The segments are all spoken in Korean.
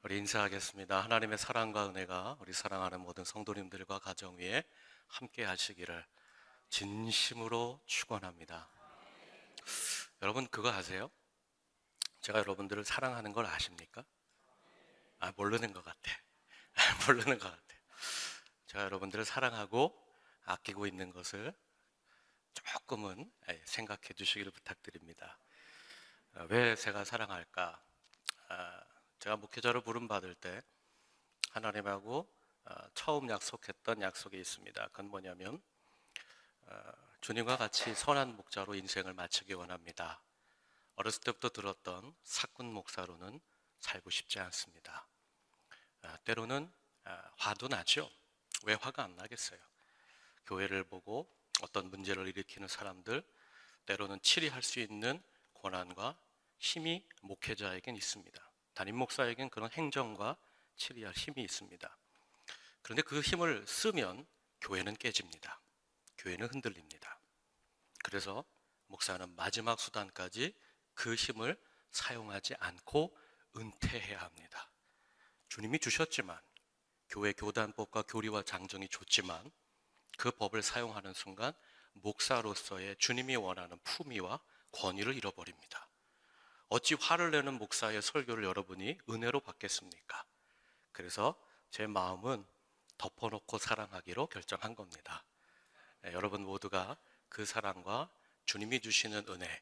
우리 인사하겠습니다. 하나님의 사랑과 은혜가 우리 사랑하는 모든 성도님들과 가정 위에 함께 하시기를 진심으로 축원합니다. 여러분 그거 아세요? 제가 여러분들을 사랑하는 걸 아십니까? 모르는 것 같아. 모르는 것 같아. 제가 여러분들을 사랑하고 아끼고 있는 것을 조금은 생각해 주시기를 부탁드립니다. 왜 제가 사랑할까? 제가 목회자로 부름받을 때 하나님하고 처음 약속했던 약속이 있습니다. 그건 뭐냐면 주님과 같이 선한 목자로 인생을 마치기 원합니다. 어렸을 때부터 들었던 사꾼 목사로는 살고 싶지 않습니다. 때로는 화도 나죠. 왜 화가 안 나겠어요? 교회를 보고 어떤 문제를 일으키는 사람들, 때로는 치리할 수 있는 고난과 힘이 목회자에겐 있습니다. 담임 목사에겐 그런 행정과 치리할 힘이 있습니다. 그런데 그 힘을 쓰면 교회는 깨집니다. 교회는 흔들립니다. 그래서 목사는 마지막 수단까지 그 힘을 사용하지 않고 은퇴해야 합니다. 주님이 주셨지만, 교회 교단법과 교리와 장정이 좋지만 그 법을 사용하는 순간 목사로서의 주님이 원하는 품위와 권위를 잃어버립니다. 어찌 화를 내는 목사의 설교를 여러분이 은혜로 받겠습니까? 그래서 제 마음은 덮어놓고 사랑하기로 결정한 겁니다. 여러분 모두가 그 사랑과 주님이 주시는 은혜,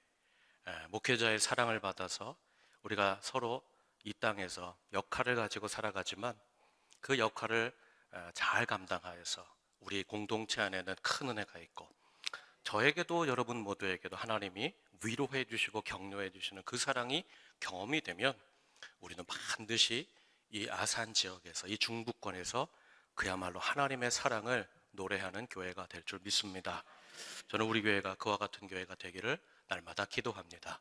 목회자의 사랑을 받아서 우리가 서로 이 땅에서 역할을 가지고 살아가지만 그 역할을 잘 감당하여서 우리 공동체 안에는 큰 은혜가 있고, 저에게도 여러분 모두에게도 하나님이 위로해 주시고 격려해 주시는 그 사랑이 경험이 되면 우리는 반드시 이 아산 지역에서, 이 중부권에서 그야말로 하나님의 사랑을 노래하는 교회가 될 줄 믿습니다. 저는 우리 교회가 그와 같은 교회가 되기를 날마다 기도합니다.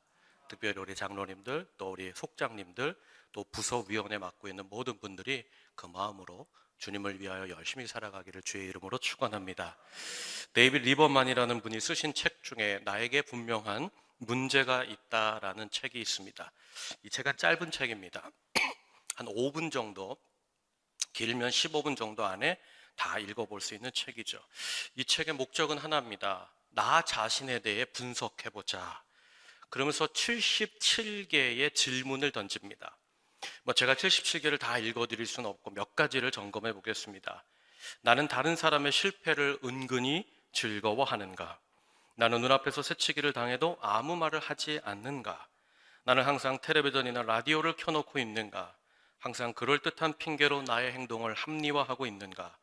특별히 우리 장로님들, 또 우리 속장님들, 또 부서위원회 맡고 있는 모든 분들이 그 마음으로 주님을 위하여 열심히 살아가기를 주의 이름으로 축원합니다. 데이빗 리버만이라는 분이 쓰신 책 중에 나에게 분명한 문제가 있다라는 책이 있습니다. 이 책은 짧은 책입니다. 한 5분 정도, 길면 15분 정도 안에 다 읽어볼 수 있는 책이죠. 이 책의 목적은 하나입니다. 나 자신에 대해 분석해보자. 그러면서 77개의 질문을 던집니다. 제가 77개를 다 읽어드릴 수는 없고 몇 가지를 점검해 보겠습니다. 나는 다른 사람의 실패를 은근히 즐거워하는가? 나는 눈앞에서 새치기를 당해도 아무 말을 하지 않는가? 나는 항상 텔레비전이나 라디오를 켜놓고 있는가? 항상 그럴듯한 핑계로 나의 행동을 합리화하고 있는가?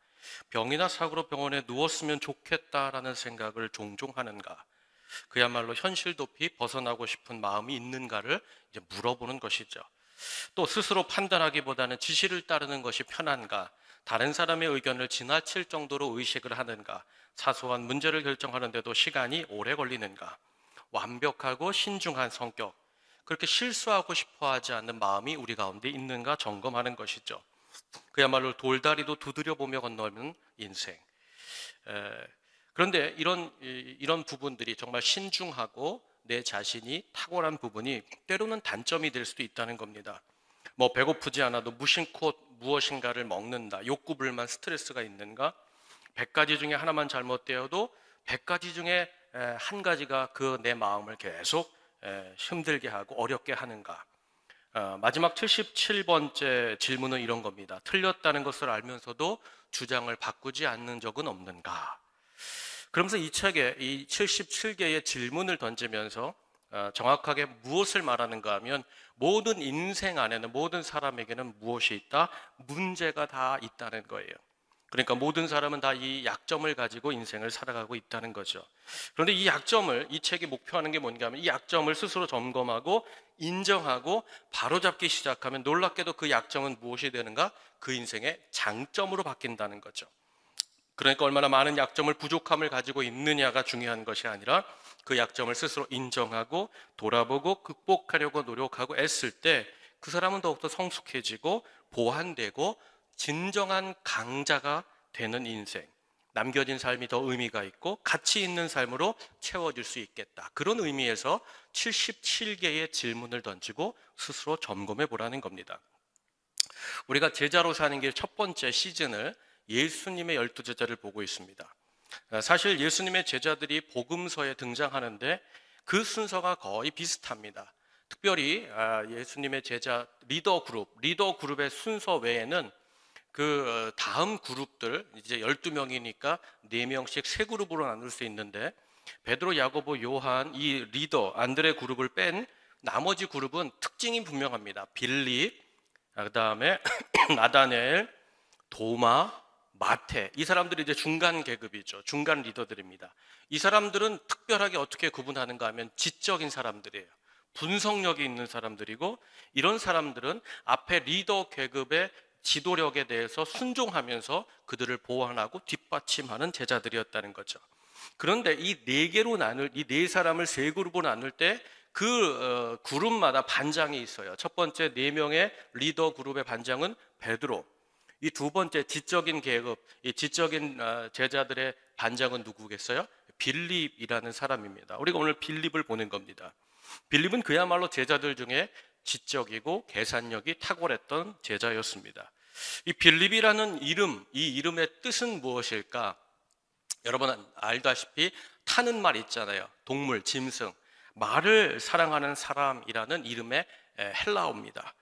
병이나 사고로 병원에 누웠으면 좋겠다라는 생각을 종종 하는가? 그야말로 현실 도피 벗어나고 싶은 마음이 있는가를 이제 물어보는 것이죠. 또 스스로 판단하기보다는 지시를 따르는 것이 편한가? 다른 사람의 의견을 지나칠 정도로 의식을 하는가? 사소한 문제를 결정하는데도 시간이 오래 걸리는가? 완벽하고 신중한 성격, 그렇게 실수하고 싶어 하지 않는 마음이 우리 가운데 있는가 점검하는 것이죠. 그야말로 돌다리도 두드려보며 건너는 인생. 그런데 이런 부분들이 정말 신중하고 내 자신이 탁월한 부분이 때로는 단점이 될 수도 있다는 겁니다. 배고프지 않아도 무심코 무엇인가를 먹는다. 욕구불만 스트레스가 있는가? 100가지 중에 하나만 잘못되어도 100가지 중에 한 가지가 그 내 마음을 계속 힘들게 하고 어렵게 하는가? 마지막 77번째 질문은 이런 겁니다. 틀렸다는 것을 알면서도 주장을 바꾸지 않는 적은 없는가? 그러면서 이 책에 이 77개의 질문을 던지면서 정확하게 무엇을 말하는가 하면, 모든 인생 안에는, 모든 사람에게는 무엇이 있다? 문제가 다 있다는 거예요. 그러니까 모든 사람은 다 이 약점을 가지고 인생을 살아가고 있다는 거죠. 그런데 이 약점을, 이 책이 목표하는 게 뭔가 하면, 이 약점을 스스로 점검하고 인정하고 바로잡기 시작하면 놀랍게도 그 약점은 무엇이 되는가? 그 인생의 장점으로 바뀐다는 거죠. 그러니까 얼마나 많은 약점을, 부족함을 가지고 있느냐가 중요한 것이 아니라 그 약점을 스스로 인정하고 돌아보고 극복하려고 노력하고 애쓸 때 그 사람은 더욱더 성숙해지고 보완되고 진정한 강자가 되는 인생, 남겨진 삶이 더 의미가 있고 가치 있는 삶으로 채워질 수 있겠다. 그런 의미에서 77개의 질문을 던지고 스스로 점검해 보라는 겁니다. 우리가 제자로 사는 길 첫 번째 시즌을 예수님의 12제자를 보고 있습니다. 사실 예수님의 제자들이 복음서에 등장하는데 그 순서가 거의 비슷합니다. 특별히 예수님의 제자 리더 그룹의 순서 외에는 그 다음 그룹들, 이제 12명이니까 4명씩 세 그룹으로 나눌 수 있는데, 베드로, 야고보, 요한, 이 리더 안드레 그룹을 뺀 나머지 그룹은 특징이 분명합니다. 빌립, 그 다음에 나다넬, 도마, 마태, 이 사람들이 이제 중간 계급이죠. 중간 리더들입니다. 이 사람들은 특별하게 어떻게 구분하는가 하면 지적인 사람들이에요. 분석력이 있는 사람들이고, 이런 사람들은 앞에 리더 계급의 지도력에 대해서 순종하면서 그들을 보완하고 뒷받침하는 제자들이었다는 거죠. 그런데 이 네 사람을 세 그룹으로 나눌 때 그 그룹마다 반장이 있어요. 첫 번째 4명의 리더 그룹의 반장은 베드로, 이 두 번째 지적인 계급, 이 지적인 제자들의 반장은 누구겠어요? 빌립이라는 사람입니다. 우리가 오늘 빌립을 보는 겁니다. 빌립은 그야말로 제자들 중에 지적이고 계산력이 탁월했던 제자였습니다. 이 빌립이라는 이름, 이 이름의 뜻은 무엇일까? 여러분 알다시피 타는 말 있잖아요. 동물, 짐승, 말을 사랑하는 사람이라는 이름의 헬라어입니다.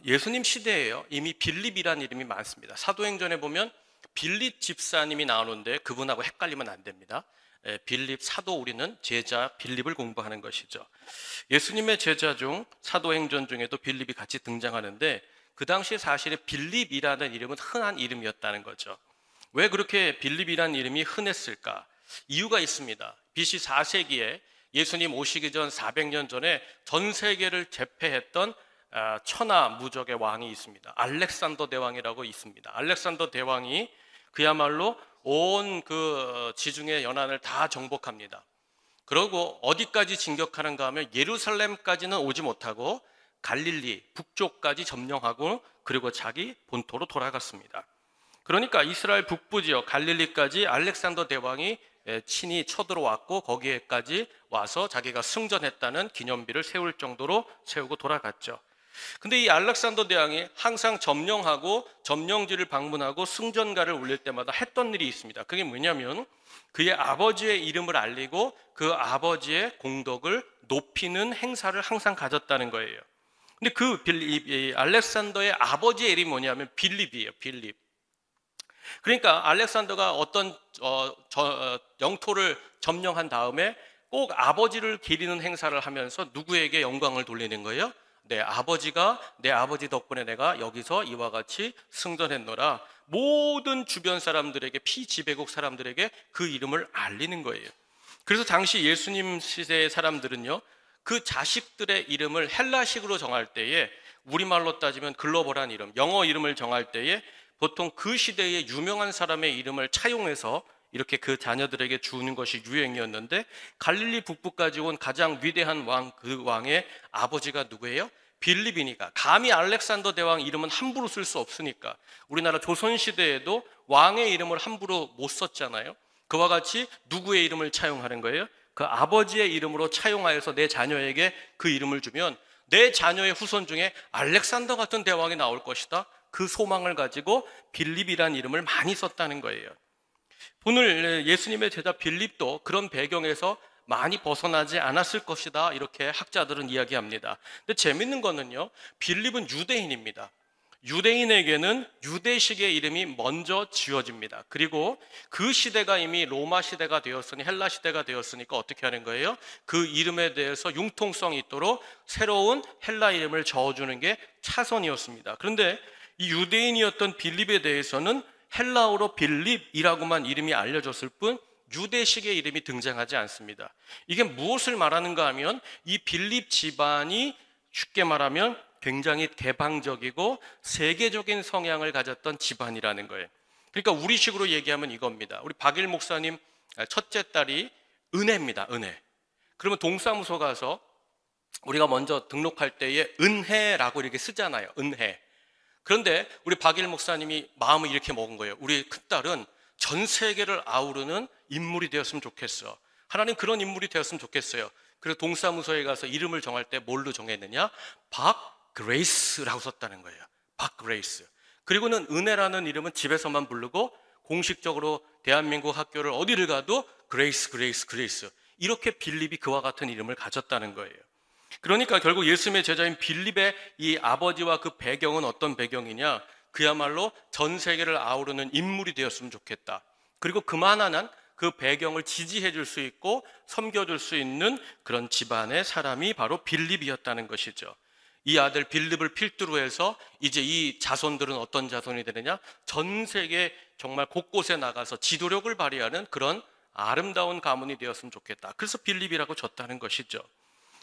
예수님 시대에요, 이미 빌립이라는 이름이 많습니다. 사도행전에 보면 빌립 집사님이 나오는데 그분하고 헷갈리면 안 됩니다. 빌립 사도, 우리는 제자 빌립을 공부하는 것이죠. 예수님의 제자 중 사도행전 중에도 빌립이 같이 등장하는데, 그 당시 사실에 빌립이라는 이름은 흔한 이름이었다는 거죠. 왜 그렇게 빌립이라는 이름이 흔했을까? 이유가 있습니다. BC 4세기에 예수님 오시기 전 400년 전에 전 세계를 제패했던 천하 무적의 왕이 있습니다. 알렉산더 대왕이라고 있습니다. 알렉산더 대왕이 그야말로 온 그 지중해 연안을 다 정복합니다. 그리고 어디까지 진격하는가 하면 예루살렘까지는 오지 못하고 갈릴리 북쪽까지 점령하고 그리고 자기 본토로 돌아갔습니다. 그러니까 이스라엘 북부 지역 갈릴리까지 알렉산더 대왕이 친히 쳐들어왔고, 거기에까지 와서 자기가 승전했다는 기념비를 세울 정도로 세우고 돌아갔죠. 근데 이 알렉산더 대왕이 항상 점령하고 점령지를 방문하고 승전가를 올릴 때마다 했던 일이 있습니다. 그게 뭐냐면 그의 아버지의 이름을 알리고 그 아버지의 공덕을 높이는 행사를 항상 가졌다는 거예요. 근데 그 알렉산더의 아버지의 이름이 뭐냐면 빌립이에요. 빌립. 그러니까 알렉산더가 어떤 영토를 점령한 다음에 꼭 아버지를 기리는 행사를 하면서 누구에게 영광을 돌리는 거예요? 내 아버지 덕분에 내가 여기서 이와 같이 승전했노라. 모든 주변 사람들에게, 피지배국 사람들에게 그 이름을 알리는 거예요. 그래서 당시 예수님 시대의 사람들은요, 그 자식들의 이름을 헬라식으로 정할 때에, 우리말로 따지면 글로벌한 이름, 영어 이름을 정할 때에 보통 그 시대의 유명한 사람의 이름을 차용해서 이렇게 그 자녀들에게 주는 것이 유행이었는데, 갈릴리 북부까지 온 가장 위대한 왕, 그 왕의 아버지가 누구예요? 빌립이니까. 감히 알렉산더 대왕 이름은 함부로 쓸 수 없으니까. 우리나라 조선시대에도 왕의 이름을 함부로 못 썼잖아요. 그와 같이 누구의 이름을 차용하는 거예요? 그 아버지의 이름으로 차용하여서 내 자녀에게 그 이름을 주면 내 자녀의 후손 중에 알렉산더 같은 대왕이 나올 것이다. 그 소망을 가지고 빌립이라는 이름을 많이 썼다는 거예요. 오늘 예수님의 제자 빌립도 그런 배경에서 많이 벗어나지 않았을 것이다, 이렇게 학자들은 이야기합니다. 근데 재밌는 거는요, 빌립은 유대인입니다. 유대인에게는 유대식의 이름이 먼저 지어집니다. 그리고 그 시대가 이미 로마 시대가 되었으니, 헬라 시대가 되었으니까 어떻게 하는 거예요? 그 이름에 대해서 융통성이 있도록 새로운 헬라 이름을 저어주는 게 차선이었습니다. 그런데 이 유대인이었던 빌립에 대해서는 헬라어로 빌립이라고만 이름이 알려졌을 뿐 유대식의 이름이 등장하지 않습니다. 이게 무엇을 말하는가 하면 이 빌립 집안이 쉽게 말하면 굉장히 개방적이고 세계적인 성향을 가졌던 집안이라는 거예요. 그러니까 우리식으로 얘기하면 이겁니다. 우리 박일 목사님 첫째 딸이 은혜입니다. 은혜. 그러면 동사무소 가서 우리가 먼저 등록할 때에 은혜라고 이렇게 쓰잖아요. 은혜. 그런데 우리 박일 목사님이 마음을 이렇게 먹은 거예요. 우리 큰딸은 전 세계를 아우르는 인물이 되었으면 좋겠어. 하나님 그런 인물이 되었으면 좋겠어요. 그래서 동사무소에 가서 이름을 정할 때 뭘로 정했느냐? 박그레이스라고 썼다는 거예요. 박그레이스. 그리고는 은혜라는 이름은 집에서만 부르고 공식적으로 대한민국 학교를 어디를 가도 그레이스, 그레이스, 그레이스. 이렇게 빌립이 그와 같은 이름을 가졌다는 거예요. 그러니까 결국 예수님의 제자인 빌립의 이 아버지와 그 배경은 어떤 배경이냐? 그야말로 전 세계를 아우르는 인물이 되었으면 좋겠다. 그리고 그만한 그 배경을 지지해 줄 수 있고 섬겨줄 수 있는 그런 집안의 사람이 바로 빌립이었다는 것이죠. 이 아들 빌립을 필두로 해서 이제 이 자손들은 어떤 자손이 되느냐? 전 세계 정말 곳곳에 나가서 지도력을 발휘하는 그런 아름다운 가문이 되었으면 좋겠다. 그래서 빌립이라고 줬다는 것이죠.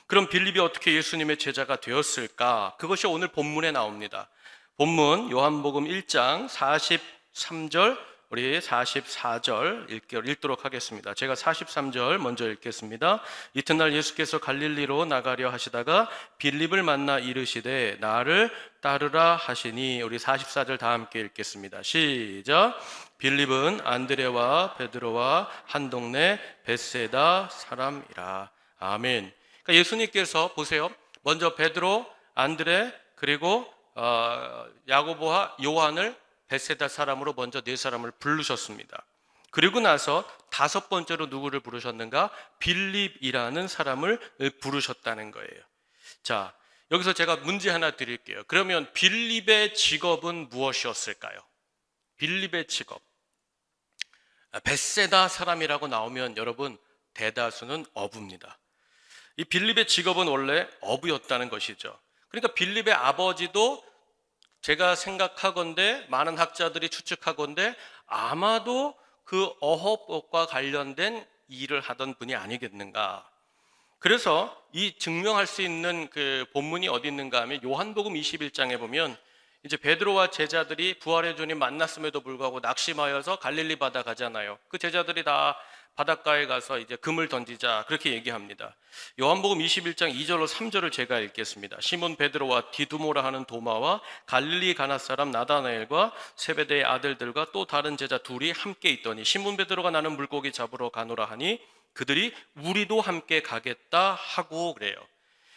그럼 빌립이 어떻게 예수님의 제자가 되었을까? 그것이 오늘 본문에 나옵니다. 본문 요한복음 1장 43절, 우리 44절 읽도록 하겠습니다. 제가 43절 먼저 읽겠습니다. 이튿날 예수께서 갈릴리로 나가려 하시다가 빌립을 만나 이르시되 나를 따르라 하시니, 우리 44절 다 함께 읽겠습니다. 시작. 빌립은 안드레와 베드로와 한 동네 벳세다 사람이라. 아멘. 그러니까 예수님께서 보세요. 먼저 베드로, 안드레, 그리고 야고보와 요한을 벳세다 사람으로 먼저 네 사람을 부르셨습니다. 그리고 나서 다섯 번째로 누구를 부르셨는가? 빌립이라는 사람을 부르셨다는 거예요. 자, 여기서 제가 문제 하나 드릴게요. 그러면 빌립의 직업은 무엇이었을까요? 빌립의 직업. 벳세다 사람이라고 나오면 여러분 대다수는 어부입니다. 이 빌립의 직업은 원래 어부였다는 것이죠. 그러니까 빌립의 아버지도 제가 생각하건대, 많은 학자들이 추측하건대 아마도 그 어업과 관련된 일을 하던 분이 아니겠는가. 그래서 이 증명할 수 있는 그 본문이 어디 있는가 하면 요한복음 21장에 보면 이제 베드로와 제자들이 부활의 주님 만났음에도 불구하고 낙심하여서 갈릴리 바다 가잖아요. 그 제자들이 다 바닷가에 가서 이제 금을 던지자 그렇게 얘기합니다. 요한복음 21장 2절로 3절을 제가 읽겠습니다. 시몬 베드로와 디두모라 하는 도마와 갈릴리 가나 사람 나다나엘과 세베대의 아들들과 또 다른 제자 둘이 함께 있더니 시몬 베드로가 나는 물고기 잡으러 가노라 하니 그들이 우리도 함께 가겠다 하고 그래요.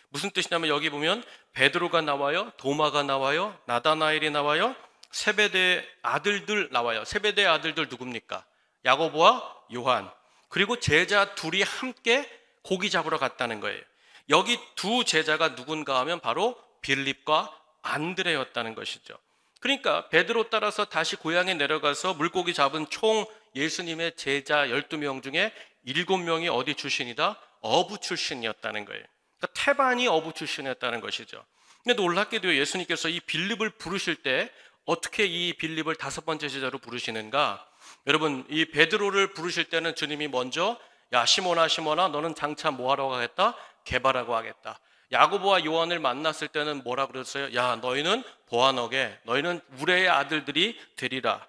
무슨 뜻이냐면 여기 보면 베드로가 나와요, 도마가 나와요, 나다나엘이 나와요, 세베대의 아들들 나와요. 세베대의 아들들 누굽니까? 야고보와 요한. 그리고 제자 둘이 함께 고기 잡으러 갔다는 거예요. 여기 두 제자가 누군가 하면 바로 빌립과 안드레였다는 것이죠. 그러니까 베드로 따라서 다시 고향에 내려가서 물고기 잡은 총 예수님의 제자 12명 중에 7명이 어디 출신이다? 어부 출신이었다는 거예요. 그러니까 태반이 어부 출신이었다는 것이죠. 근데 놀랍게도 예수님께서 이 빌립을 부르실 때 어떻게 이 빌립을 다섯 번째 제자로 부르시는가? 여러분, 이 베드로를 부르실 때는 주님이 먼저 야 시몬아 시몬아 너는 장차 뭐하러 가겠다? 개발하고 하겠다. 야고보와 요한을 만났을 때는 뭐라 그랬어요? 야 너희는 보아너게, 너희는 우레의 아들들이 되리라.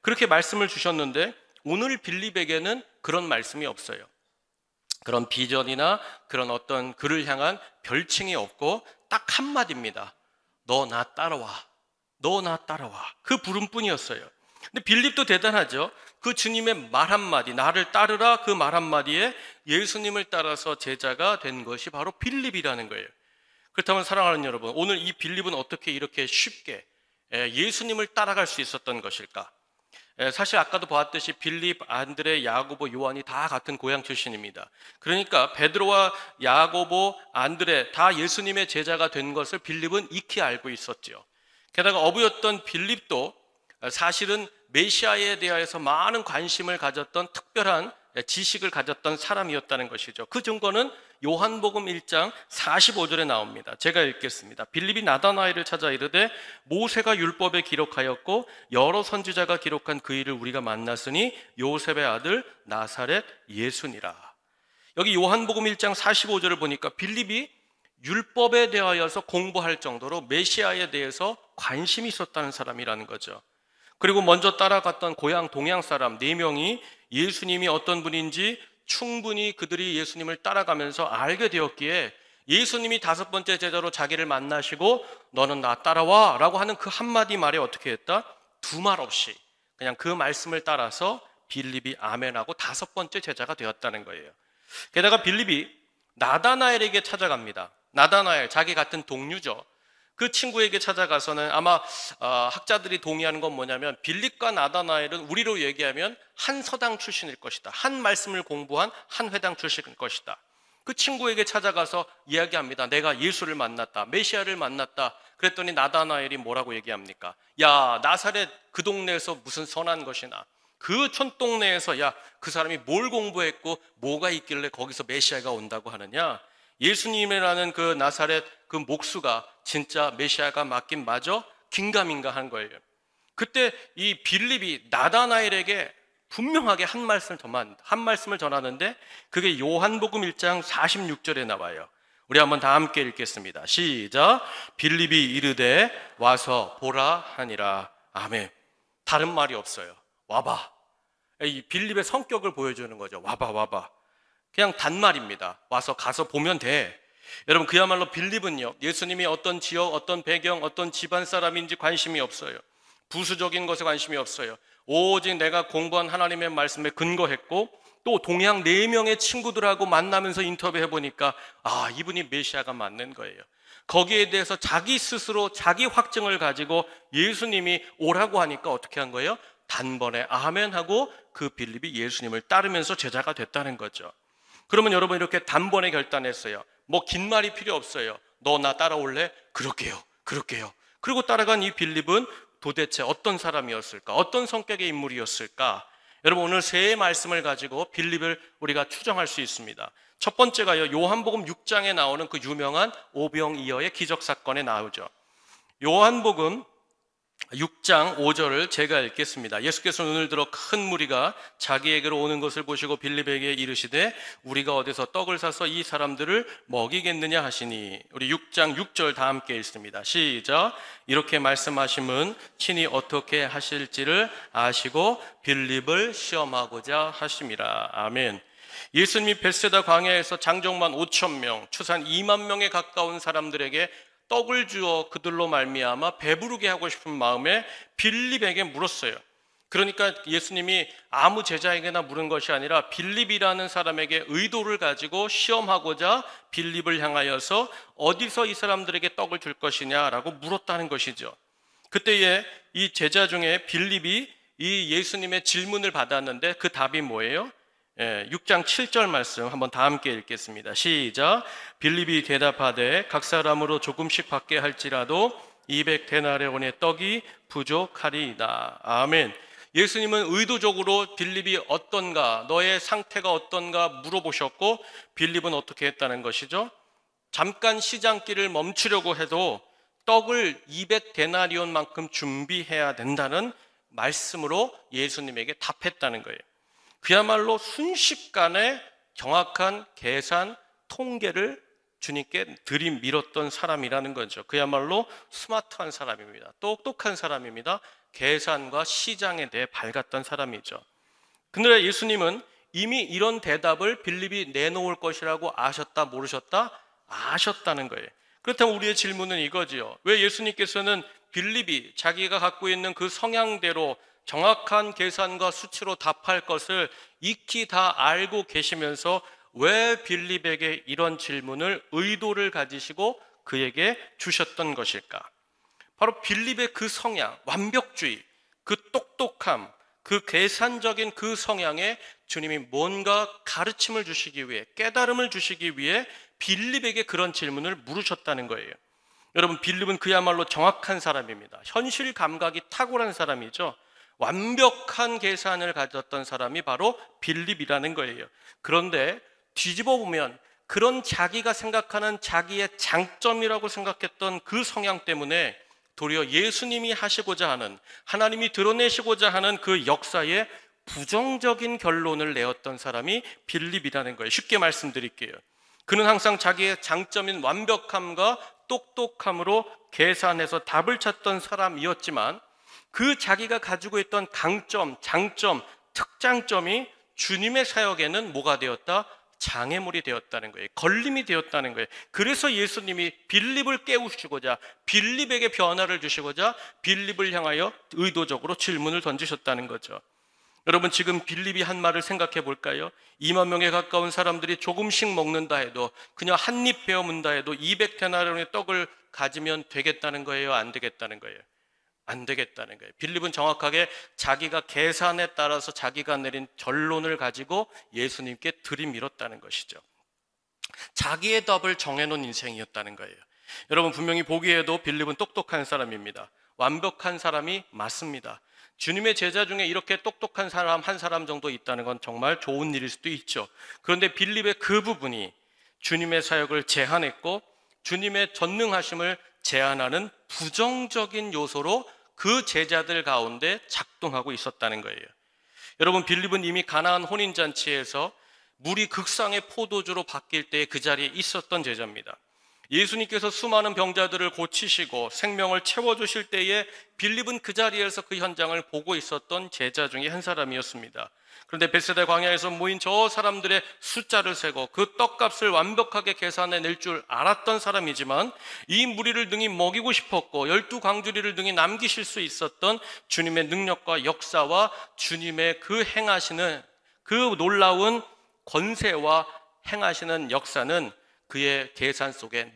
그렇게 말씀을 주셨는데 오늘 빌립에게는 그런 말씀이 없어요. 그런 비전이나 그런 어떤 그를 향한 별칭이 없고 딱 한마디입니다. 너 나 따라와. 너 나 따라와. 그 부름뿐이었어요. 근데 빌립도 대단하죠. 그 주님의 말 한마디, 나를 따르라 그 말 한마디에 예수님을 따라서 제자가 된 것이 바로 빌립이라는 거예요. 그렇다면 사랑하는 여러분, 오늘 이 빌립은 어떻게 이렇게 쉽게 예수님을 따라갈 수 있었던 것일까? 사실 아까도 보았듯이 빌립, 안드레, 야고보, 요한이 다 같은 고향 출신입니다. 그러니까 베드로와 야고보, 안드레 다 예수님의 제자가 된 것을 빌립은 익히 알고 있었죠. 게다가 어부였던 빌립도 사실은 메시아에 대하여서 많은 관심을 가졌던 특별한 지식을 가졌던 사람이었다는 것이죠. 그 증거는 요한복음 1장 45절에 나옵니다. 제가 읽겠습니다. 빌립이 나다나엘을 찾아 이르되 모세가 율법에 기록하였고 여러 선지자가 기록한 그 일을 우리가 만났으니 요셉의 아들 나사렛 예수니라. 여기 요한복음 1장 45절을 보니까 빌립이 율법에 대하여서 공부할 정도로 메시아에 대해서 관심이 있었다는 사람이라는 거죠. 그리고 먼저 따라갔던 고향 동양 사람 4명이 예수님이 어떤 분인지 충분히 그들이 예수님을 따라가면서 알게 되었기에 예수님이 다섯 번째 제자로 자기를 만나시고 너는 나 따라와 라고 하는 그 한마디 말에 어떻게 했다? 두말 없이 그냥 그 말씀을 따라서 빌립이 아멘하고 다섯 번째 제자가 되었다는 거예요. 게다가 빌립이 나다나엘에게 찾아갑니다. 나다나엘, 자기 같은 동료죠. 그 친구에게 찾아가서는 아마 학자들이 동의하는 건 뭐냐면 빌립과 나다나엘은 우리로 얘기하면 한 서당 출신일 것이다. 한 말씀을 공부한 한 회당 출신일 것이다. 그 친구에게 찾아가서 이야기합니다. 내가 예수를 만났다. 메시아를 만났다. 그랬더니 나다나엘이 뭐라고 얘기합니까? 야, 나사렛 그 동네에서 무슨 선한 것이나 그 촌동네에서 야, 그 사람이 뭘 공부했고 뭐가 있길래 거기서 메시아가 온다고 하느냐? 예수님이라는 그 나사렛 그 목수가 진짜 메시아가 맞긴 맞아? 긴가민가 한 거예요. 그때 이 빌립이 나다나엘에게 분명하게 한 말씀을 전하는데 그게 요한복음 1장 46절에 나와요. 우리 한번 다 함께 읽겠습니다. 시작. 빌립이 이르되 와서 보라 하니라. 아멘. 다른 말이 없어요. 와봐. 이 빌립의 성격을 보여주는 거죠. 와봐. 그냥 단말입니다. 와서 가서 보면 돼. 여러분, 그야말로 빌립은요, 예수님이 어떤 지역, 어떤 배경, 어떤 집안 사람인지 관심이 없어요. 부수적인 것에 관심이 없어요. 오직 내가 공부한 하나님의 말씀에 근거했고 또 동양 4명의 친구들하고 만나면서 인터뷰해보니까 이분이 메시아가 맞는 거예요. 거기에 대해서 자기 스스로 자기 확증을 가지고 예수님이 오라고 하니까 어떻게 한 거예요? 단번에 아멘 하고 그 빌립이 예수님을 따르면서 제자가 됐다는 거죠. 그러면 여러분, 이렇게 단번에 결단했어요. 뭐 긴 말이 필요 없어요. 너 나 따라올래? 그럴게요. 그리고 따라간 이 빌립은 도대체 어떤 사람이었을까? 어떤 성격의 인물이었을까? 여러분, 오늘 세 말씀을 가지고 빌립을 우리가 추정할 수 있습니다. 첫 번째가요, 요한복음 6장에 나오는 그 유명한 오병이어의 기적사건에 나오죠. 요한복음 6장 5절을 제가 읽겠습니다. 예수께서 눈을 들어 큰 무리가 자기에게로 오는 것을 보시고 빌립에게 이르시되 우리가 어디서 떡을 사서 이 사람들을 먹이겠느냐 하시니, 우리 6장 6절 다 함께 읽습니다. 시작. 이렇게 말씀하심은 친히 어떻게 하실지를 아시고 빌립을 시험하고자 하심이라. 아멘. 예수님이 벳세다 광야에서 장정만 5,000명, 추산 2만 명에 가까운 사람들에게 떡을 주어 그들로 말미암아 배부르게 하고 싶은 마음에 빌립에게 물었어요. 그러니까 예수님이 아무 제자에게나 물은 것이 아니라 빌립이라는 사람에게 의도를 가지고 시험하고자 빌립을 향하여서 어디서 이 사람들에게 떡을 줄 것이냐라고 물었다는 것이죠. 그때에 이 제자 중에 빌립이 이 예수님의 질문을 받았는데 그 답이 뭐예요? 6장 7절 말씀 한번 다 함께 읽겠습니다. 시작. 빌립이 대답하되 각 사람으로 조금씩 받게 할지라도 200데나리온의 떡이 부족하리이다. 아멘. 예수님은 의도적으로 빌립이 어떤가, 너의 상태가 어떤가 물어보셨고 빌립은 어떻게 했다는 것이죠? 잠깐 시장길을 멈추려고 해도 떡을 200데나리온만큼 준비해야 된다는 말씀으로 예수님에게 답했다는 거예요. 그야말로 순식간에 정확한 계산, 통계를 주님께 들이밀었던 사람이라는 거죠. 그야말로 스마트한 사람입니다. 똑똑한 사람입니다. 계산과 시장에 대해 밝았던 사람이죠. 그런데 예수님은 이미 이런 대답을 빌립이 내놓을 것이라고 아셨다, 모르셨다? 아셨다는 거예요. 그렇다면 우리의 질문은 이거지요. 왜 예수님께서는 빌립이 자기가 갖고 있는 그 성향대로 정확한 계산과 수치로 답할 것을 익히 다 알고 계시면서 왜 빌립에게 이런 질문을 의도를 가지시고 그에게 주셨던 것일까? 바로 빌립의 그 성향, 완벽주의, 그 똑똑함, 그 계산적인 그 성향에 주님이 뭔가 가르침을 주시기 위해, 깨달음을 주시기 위해 빌립에게 그런 질문을 물으셨다는 거예요. 여러분, 빌립은 그야말로 정확한 사람입니다. 현실 감각이 탁월한 사람이죠. 완벽한 계산을 가졌던 사람이 바로 빌립이라는 거예요. 그런데 뒤집어 보면 그런 자기가 생각하는 자기의 장점이라고 생각했던 그 성향 때문에 도리어 예수님이 하시고자 하는, 하나님이 드러내시고자 하는 그 역사에 부정적인 결론을 내었던 사람이 빌립이라는 거예요. 쉽게 말씀드릴게요. 그는 항상 자기의 장점인 완벽함과 똑똑함으로 계산해서 답을 찾던 사람이었지만 그 자기가 가지고 있던 강점, 장점, 특장점이 주님의 사역에는 뭐가 되었다? 장애물이 되었다는 거예요. 걸림이 되었다는 거예요. 그래서 예수님이 빌립을 깨우시고자, 빌립에게 변화를 주시고자 빌립을 향하여 의도적으로 질문을 던지셨다는 거죠. 여러분, 지금 빌립이 한 말을 생각해 볼까요? 2만 명에 가까운 사람들이 조금씩 먹는다 해도, 그냥 한 입 베어 문다 해도 200데나리온의 떡을 가지면 되겠다는 거예요? 안 되겠다는 거예요? 안 되겠다는 거예요. 빌립은 정확하게 자기가 계산에 따라서 자기가 내린 결론을 가지고 예수님께 들이밀었다는 것이죠. 자기의 답을 정해놓은 인생이었다는 거예요. 여러분, 분명히 보기에도 빌립은 똑똑한 사람입니다. 완벽한 사람이 맞습니다. 주님의 제자 중에 이렇게 똑똑한 사람 한 사람 정도 있다는 건 정말 좋은 일일 수도 있죠. 그런데 빌립의 그 부분이 주님의 사역을 제한했고 주님의 전능하심을 제한하는 부정적인 요소로 그 제자들 가운데 작동하고 있었다는 거예요. 여러분, 빌립은 이미 가나안 혼인잔치에서 물이 극상의 포도주로 바뀔 때 그 자리에 있었던 제자입니다. 예수님께서 수많은 병자들을 고치시고 생명을 채워주실 때에 빌립은 그 자리에서 그 현장을 보고 있었던 제자 중에 한 사람이었습니다. 그런데 벳세다 광야에서 모인 저 사람들의 숫자를 세고 그 떡값을 완벽하게 계산해낼 줄 알았던 사람이지만 이 무리를 능히 먹이고 싶었고 12광주리를 능히 남기실 수 있었던 주님의 능력과 역사와 주님의 그 행하시는 그 놀라운 권세와 행하시는 역사는 그의 계산 속에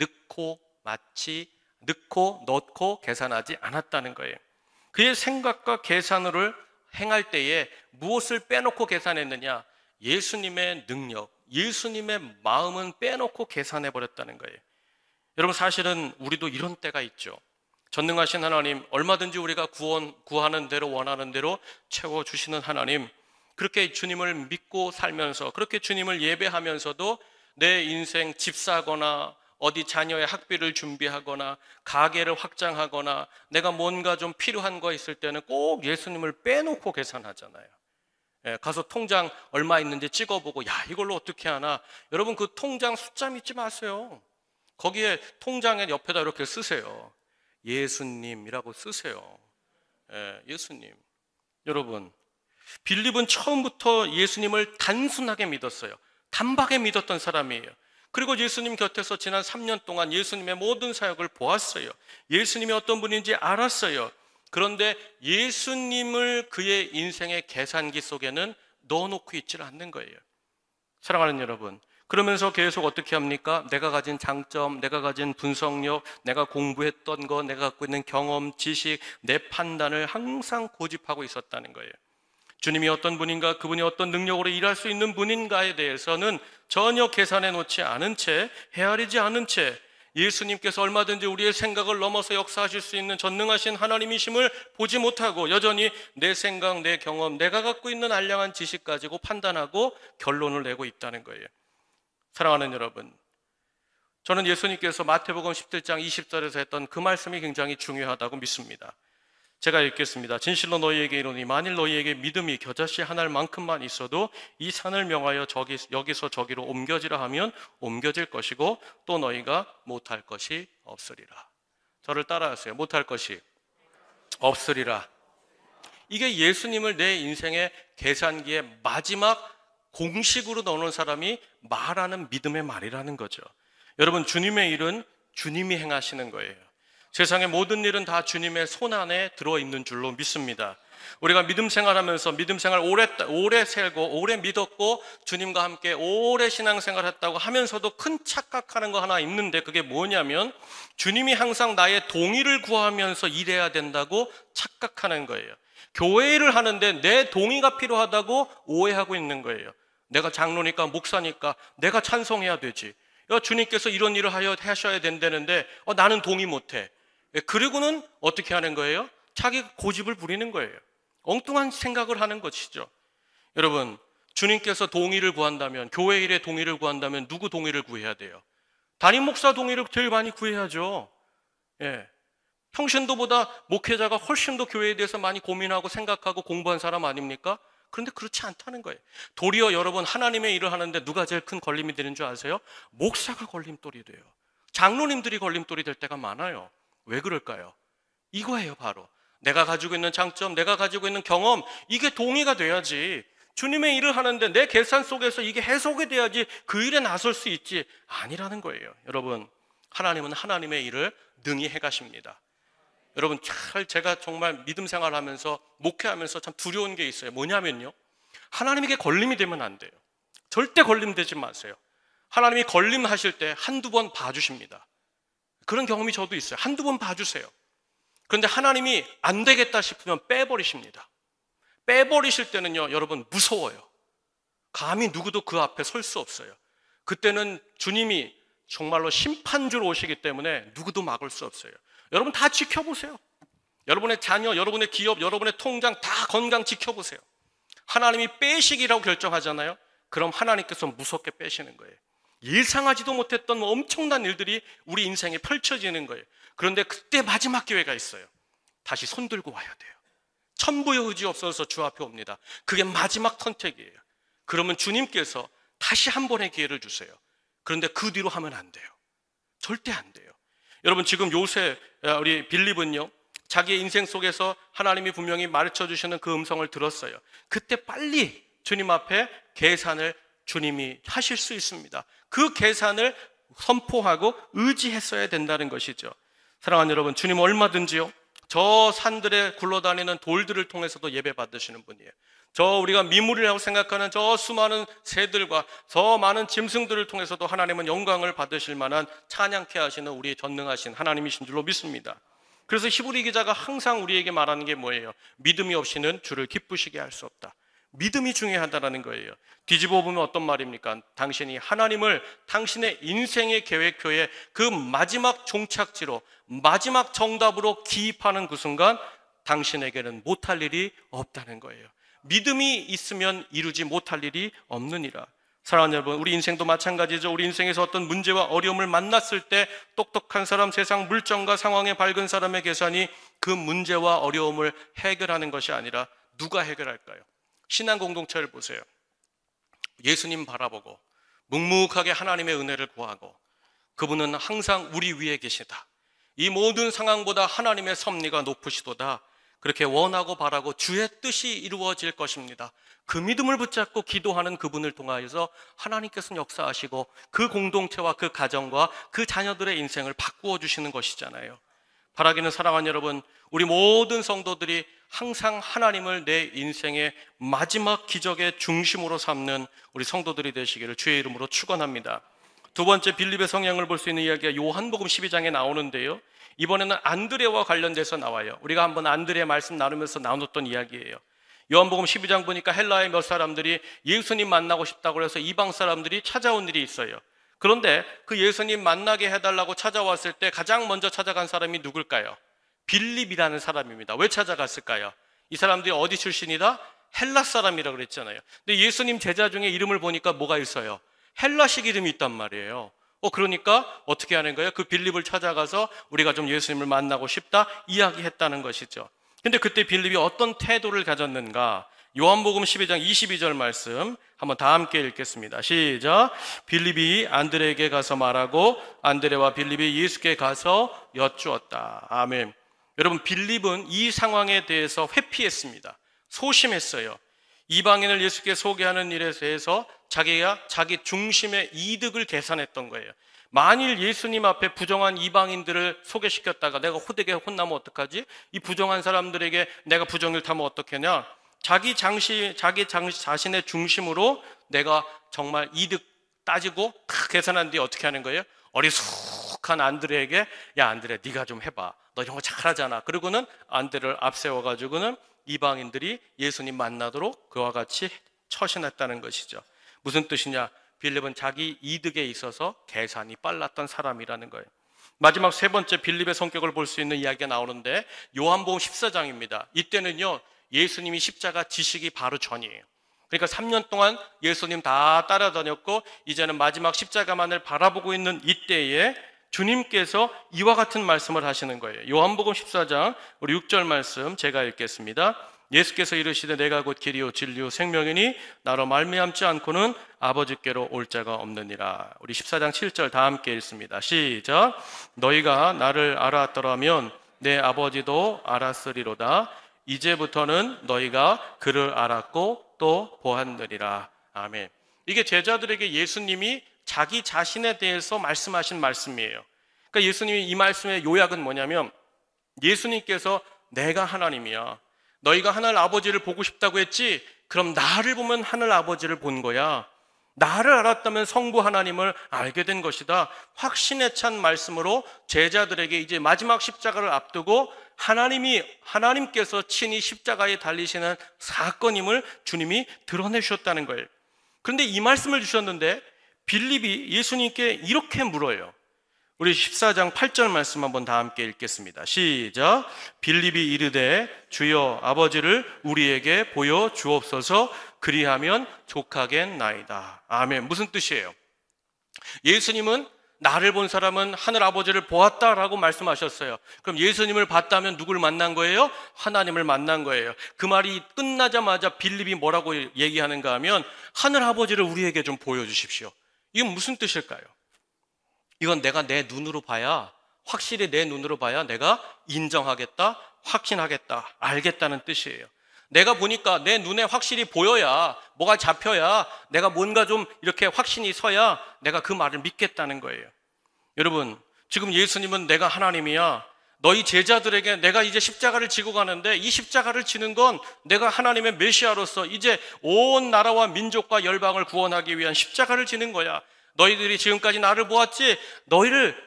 넣고 계산하지 않았다는 거예요. 그의 생각과 계산을 행할 때에 무엇을 빼놓고 계산했느냐? 예수님의 능력, 예수님의 마음은 빼놓고 계산해버렸다는 거예요. 여러분, 사실은 우리도 이런 때가 있죠. 전능하신 하나님, 얼마든지 우리가 구하는 대로 원하는 대로 채워주시는 하나님, 그렇게 주님을 믿고 살면서 그렇게 주님을 예배하면서도 내 인생 집 사거나 어디 자녀의 학비를 준비하거나 가게를 확장하거나 내가 뭔가 좀 필요한 거 있을 때는 꼭 예수님을 빼놓고 계산하잖아요. 가서 통장 얼마 있는지 찍어보고 야, 이걸로 어떻게 하나. 여러분, 그 통장 숫자 믿지 마세요. 거기에 통장에 옆에다 이렇게 쓰세요. 예수님이라고 쓰세요. 예수님. 여러분, 빌립은 처음부터 예수님을 단순하게 믿었어요. 단박에 믿었던 사람이에요. 그리고 예수님 곁에서 지난 3년 동안 예수님의 모든 사역을 보았어요. 예수님이 어떤 분인지 알았어요. 그런데 예수님을 그의 인생의 계산기 속에는 넣어놓고 있지를 않는 거예요. 사랑하는 여러분, 그러면서 계속 어떻게 합니까? 내가 가진 장점, 내가 가진 분석력, 내가 공부했던 거, 내가 갖고 있는 경험, 지식, 내 판단을 항상 고집하고 있었다는 거예요. 주님이 어떤 분인가, 그분이 어떤 능력으로 일할 수 있는 분인가에 대해서는 전혀 계산해 놓지 않은 채, 헤아리지 않은 채 예수님께서 얼마든지 우리의 생각을 넘어서 역사하실 수 있는 전능하신 하나님이심을 보지 못하고 여전히 내 생각, 내 경험, 내가 갖고 있는 알량한 지식 가지고 판단하고 결론을 내고 있다는 거예요. 사랑하는 여러분, 저는 예수님께서 마태복음 17장 20절에서 했던 그 말씀이 굉장히 중요하다고 믿습니다. 제가 읽겠습니다. 진실로 너희에게 이르노니 만일 너희에게 믿음이 겨자씨 한 알만큼만 있어도 이 산을 명하여 여기서 저기로 옮겨지라 하면 옮겨질 것이고 또 너희가 못할 것이 없으리라. 저를 따라하세요. 못할 것이 없으리라. 이게 예수님을 내 인생의 계산기에 마지막 공식으로 넣는 사람이 말하는 믿음의 말이라는 거죠. 여러분, 주님의 일은 주님이 행하시는 거예요. 세상의 모든 일은 다 주님의 손안에 들어있는 줄로 믿습니다. 우리가 믿음 생활하면서 믿음 생활 오래 살고 오래 믿었고 주님과 함께 오래 신앙생활 했다고 하면서도 큰 착각하는 거 하나 있는데 그게 뭐냐면 주님이 항상 나의 동의를 구하면서 일해야 된다고 착각하는 거예요. 교회 일을 하는데 내 동의가 필요하다고 오해하고 있는 거예요. 내가 장로니까 목사니까 내가 찬성해야 되지. 주님께서 이런 일을 하셔야 된다는데 나는 동의 못해. 그리고는 어떻게 하는 거예요? 자기 고집을 부리는 거예요. 엉뚱한 생각을 하는 것이죠. 여러분, 주님께서 동의를 구한다면, 교회 일에 동의를 구한다면 누구 동의를 구해야 돼요? 담임 목사 동의를 제일 많이 구해야죠. 평신도보다 목회자가 훨씬 더 교회에 대해서 많이 고민하고 생각하고 공부한 사람 아닙니까? 그런데 그렇지 않다는 거예요. 도리어 여러분, 하나님의 일을 하는데 누가 제일 큰 걸림이 되는 줄 아세요? 목사가 걸림돌이 돼요. 장로님들이 걸림돌이 될 때가 많아요. 왜 그럴까요? 이거예요. 바로 내가 가지고 있는 장점, 내가 가지고 있는 경험, 이게 동의가 돼야지. 주님의 일을 하는데 내 계산 속에서 이게 해석이 돼야지 그 일에 나설 수 있지. 아니라는 거예요. 여러분, 하나님은 하나님의 일을 능히 해가십니다. 여러분, 제가 정말 믿음 생활하면서 목회하면서 참 두려운 게 있어요. 뭐냐면요, 하나님에게 걸림이 되면 안 돼요. 절대 걸림되지 마세요. 하나님이 걸림하실 때 한두 번 봐주십니다. 그런 경험이 저도 있어요. 한두 번 봐주세요. 그런데 하나님이 안 되겠다 싶으면 빼버리십니다. 빼버리실 때는요, 여러분, 무서워요. 감히 누구도 그 앞에 설 수 없어요. 그때는 주님이 정말로 심판주로 오시기 때문에 누구도 막을 수 없어요. 여러분 다 지켜보세요. 여러분의 자녀, 여러분의 기업, 여러분의 통장 다 건강 지켜보세요. 하나님이 빼시기라고 결정하잖아요. 그럼 하나님께서 무섭게 빼시는 거예요. 예상하지도 못했던 엄청난 일들이 우리 인생에 펼쳐지는 거예요. 그런데 그때 마지막 기회가 있어요. 다시 손 들고 와야 돼요. 천부의 의지 없어서 주 앞에 옵니다. 그게 마지막 선택이에요. 그러면 주님께서 다시 한 번의 기회를 주세요. 그런데 그 뒤로 하면 안 돼요. 절대 안 돼요. 여러분, 지금 요새 우리 빌립은요, 자기의 인생 속에서 하나님이 분명히 가르쳐 주시는 그 음성을 들었어요. 그때 빨리 주님 앞에 계산을 주님이 하실 수 있습니다. 그 계산을 선포하고 의지했어야 된다는 것이죠. 사랑하는 여러분, 주님은 얼마든지요, 저 산들에 굴러다니는 돌들을 통해서도 예배 받으시는 분이에요. 저 우리가 미물이라고 생각하는 저 수많은 새들과 저 많은 짐승들을 통해서도 하나님은 영광을 받으실 만한 찬양케 하시는 우리 전능하신 하나님이신 줄로 믿습니다. 그래서 히브리 기자가 항상 우리에게 말하는 게 뭐예요? 믿음이 없이는 주를 기쁘시게 할 수 없다. 믿음이 중요하다는 거예요. 뒤집어 보면 어떤 말입니까? 당신이 하나님을 당신의 인생의 계획표에 그 마지막 종착지로, 마지막 정답으로 기입하는 그 순간 당신에게는 못할 일이 없다는 거예요. 믿음이 있으면 이루지 못할 일이 없느니라. 사랑하는 여러분, 우리 인생도 마찬가지죠. 우리 인생에서 어떤 문제와 어려움을 만났을 때 똑똑한 사람, 세상 물정과 상황에 밝은 사람의 계산이 그 문제와 어려움을 해결하는 것이 아니라 누가 해결할까요? 신앙 공동체를 보세요. 예수님 바라보고 묵묵하게 하나님의 은혜를 구하고 그분은 항상 우리 위에 계시다. 이 모든 상황보다 하나님의 섭리가 높으시도다. 그렇게 원하고 바라고 주의 뜻이 이루어질 것입니다. 그 믿음을 붙잡고 기도하는 그분을 통하여서 하나님께서는 역사하시고 그 공동체와 그 가정과 그 자녀들의 인생을 바꾸어 주시는 것이잖아요. 바라기는 사랑하는 여러분, 우리 모든 성도들이 항상 하나님을 내 인생의 마지막 기적의 중심으로 삼는 우리 성도들이 되시기를 주의 이름으로 축원합니다. 두 번째, 빌립의 성향을 볼 수 있는 이야기가 요한복음 12장에 나오는데요, 이번에는 안드레와 관련돼서 나와요. 우리가 한번 안드레 말씀 나누면서 나눴던 이야기예요. 요한복음 12장 보니까 헬라의 몇 사람들이 예수님 만나고 싶다고 해서 이방 사람들이 찾아온 일이 있어요. 그런데 그 예수님 만나게 해달라고 찾아왔을 때 가장 먼저 찾아간 사람이 누굴까요? 빌립이라는 사람입니다. 왜 찾아갔을까요? 이 사람들이 어디 출신이다? 헬라 사람이라고 그랬잖아요. 근데 예수님 제자 중에 이름을 보니까 뭐가 있어요? 헬라식 이름이 있단 말이에요. 그러니까 어떻게 하는 거예요? 그 빌립을 찾아가서 우리가 좀 예수님을 만나고 싶다 이야기했다는 것이죠. 근데 그때 빌립이 어떤 태도를 가졌는가? 요한복음 12장 22절 말씀 한번 다 함께 읽겠습니다. 시작. 빌립이 안드레에게 가서 말하고 안드레와 빌립이 예수께 가서 여쭈었다. 아멘. 여러분, 빌립은 이 상황에 대해서 회피했습니다. 소심했어요. 이방인을 예수께 소개하는 일에 대해서 자기가 자기 중심의 이득을 계산했던 거예요. 만일 예수님 앞에 부정한 이방인들을 소개시켰다가 내가 호되게 혼나면 어떡하지? 이 부정한 사람들에게 내가 부정을 타면 어떻겠냐? 자기 자신의 중심으로 내가 정말 이득 따지고 다 계산한 뒤에 어떻게 하는 거예요? 어리숙한 안드레에게, 야 안드레 네가 좀 해봐, 너 이런 거 잘하잖아. 그리고는 안드레를 앞세워가지고는 이방인들이 예수님 만나도록 그와 같이 처신했다는 것이죠. 무슨 뜻이냐? 빌립은 자기 이득에 있어서 계산이 빨랐던 사람이라는 거예요. 마지막 세 번째, 빌립의 성격을 볼 수 있는 이야기가 나오는데 요한복음 14장입니다. 이때는요, 예수님이 십자가 지시기 바로 전이에요. 그러니까 3년 동안 예수님 다 따라다녔고 이제는 마지막 십자가만을 바라보고 있는 이때에 주님께서 이와 같은 말씀을 하시는 거예요. 요한복음 14장 우리 6절 말씀 제가 읽겠습니다. 예수께서 이르시되 내가 곧 길이요 진리요 생명이니 나로 말미암지 않고는 아버지께로 올 자가 없느니라. 우리 14장 7절 다 함께 읽습니다. 시작. 너희가 나를 알았더라면 내 아버지도 알았으리로다. 이제부터는 너희가 그를 알았고 또 보았느니라. 아멘. 이게 제자들에게 예수님이 자기 자신에 대해서 말씀하신 말씀이에요. 그러니까 예수님이 이 말씀의 요약은 뭐냐면, 예수님께서 내가 하나님이야, 너희가 하늘 아버지를 보고 싶다고 했지? 그럼 나를 보면 하늘 아버지를 본 거야. 나를 알았다면 성부 하나님을 알게 된 것이다. 확신에 찬 말씀으로 제자들에게 이제 마지막 십자가를 앞두고 하나님께서 친히 십자가에 달리시는 사건임을 주님이 드러내주셨다는 거예요. 그런데 이 말씀을 주셨는데 빌립이 예수님께 이렇게 물어요. 우리 14장 8절 말씀 한번 다 함께 읽겠습니다. 시작. 빌립이 이르되 주여 아버지를 우리에게 보여 주옵소서. 그리하면 족하겠나이다. 아멘. 무슨 뜻이에요? 예수님은 나를 본 사람은 하늘 아버지를 보았다라고 말씀하셨어요. 그럼 예수님을 봤다면 누구를 만난 거예요? 하나님을 만난 거예요. 그 말이 끝나자마자 빌립이 뭐라고 얘기하는가 하면 하늘 아버지를 우리에게 좀 보여주십시오. 이건 무슨 뜻일까요? 이건 내가 내 눈으로 봐야, 확실히 내 눈으로 봐야 내가 인정하겠다, 확신하겠다, 알겠다는 뜻이에요. 내가 보니까 내 눈에 확실히 보여야, 뭐가 잡혀야, 내가 뭔가 좀 이렇게 확신이 서야 내가 그 말을 믿겠다는 거예요. 여러분, 지금 예수님은 내가 하나님이야, 너희 제자들에게 내가 이제 십자가를 지고 가는데 이 십자가를 지는 건 내가 하나님의 메시아로서 이제 온 나라와 민족과 열방을 구원하기 위한 십자가를 지는 거야. 너희들이 지금까지 나를 보았지?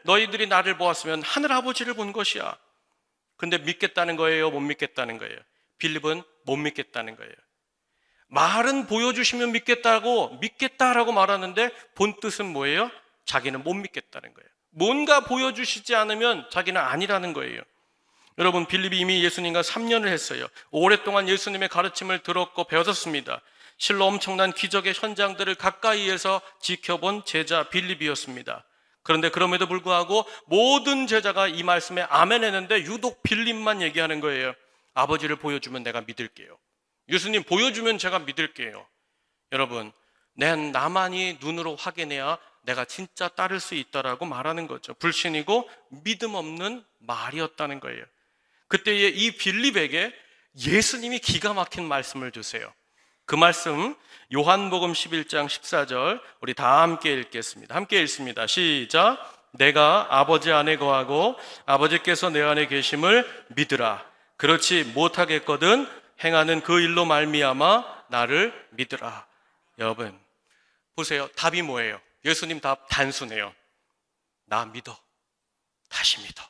너희들이 나를 보았으면 하늘 아버지를 본 것이야. 근데 믿겠다는 거예요? 못 믿겠다는 거예요? 빌립은 못 믿겠다는 거예요. 말은 보여주시면 믿겠다라고 말하는데 본 뜻은 뭐예요? 자기는 못 믿겠다는 거예요. 뭔가 보여주시지 않으면 자기는 아니라는 거예요. 여러분, 빌립이 이미 예수님과 3년을 했어요. 오랫동안 예수님의 가르침을 들었고 배웠습니다. 실로 엄청난 기적의 현장들을 가까이에서 지켜본 제자 빌립이었습니다. 그런데 그럼에도 불구하고 모든 제자가 이 말씀에 아멘 했는데 유독 빌립만 얘기하는 거예요. 아버지를 보여주면 내가 믿을게요. 예수님 보여주면 제가 믿을게요. 여러분, 나만이 눈으로 확인해야 내가 진짜 따를 수 있다라고 말하는 거죠. 불신이고 믿음 없는 말이었다는 거예요. 그때에 이 빌립에게 예수님이 기가 막힌 말씀을 주세요. 그 말씀 요한복음 11장 14절 우리 다 함께 읽겠습니다. 함께 읽습니다. 시작. 내가 아버지 안에 거하고 아버지께서 내 안에 계심을 믿으라. 그렇지 못하겠거든 행하는 그 일로 말미암아 나를 믿으라. 여러분 보세요. 답이 뭐예요? 예수님 답 단순해요. 나 믿어. 다시 믿어.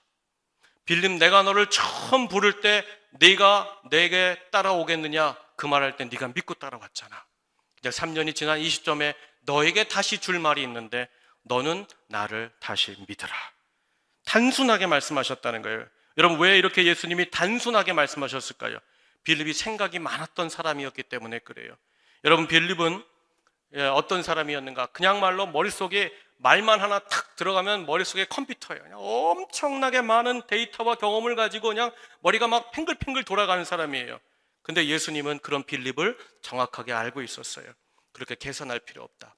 빌립, 내가 너를 처음 부를 때 네가 내게 따라오겠느냐? 그 말할 때 네가 믿고 따라왔잖아. 이제 3년이 지난 이 시점에 너에게 다시 줄 말이 있는데 너는 나를 다시 믿으라. 단순하게 말씀하셨다는 거예요. 여러분, 왜 이렇게 예수님이 단순하게 말씀하셨을까요? 빌립이 생각이 많았던 사람이었기 때문에 그래요. 여러분, 빌립은 어떤 사람이었는가? 그냥 말로 머릿속에 말만 하나 탁 들어가면 머릿속에 컴퓨터예요. 그냥 엄청나게 많은 데이터와 경험을 가지고 그냥 머리가 막 팽글팽글 돌아가는 사람이에요. 근데 예수님은 그런 빌립을 정확하게 알고 있었어요. 그렇게 계산할 필요 없다.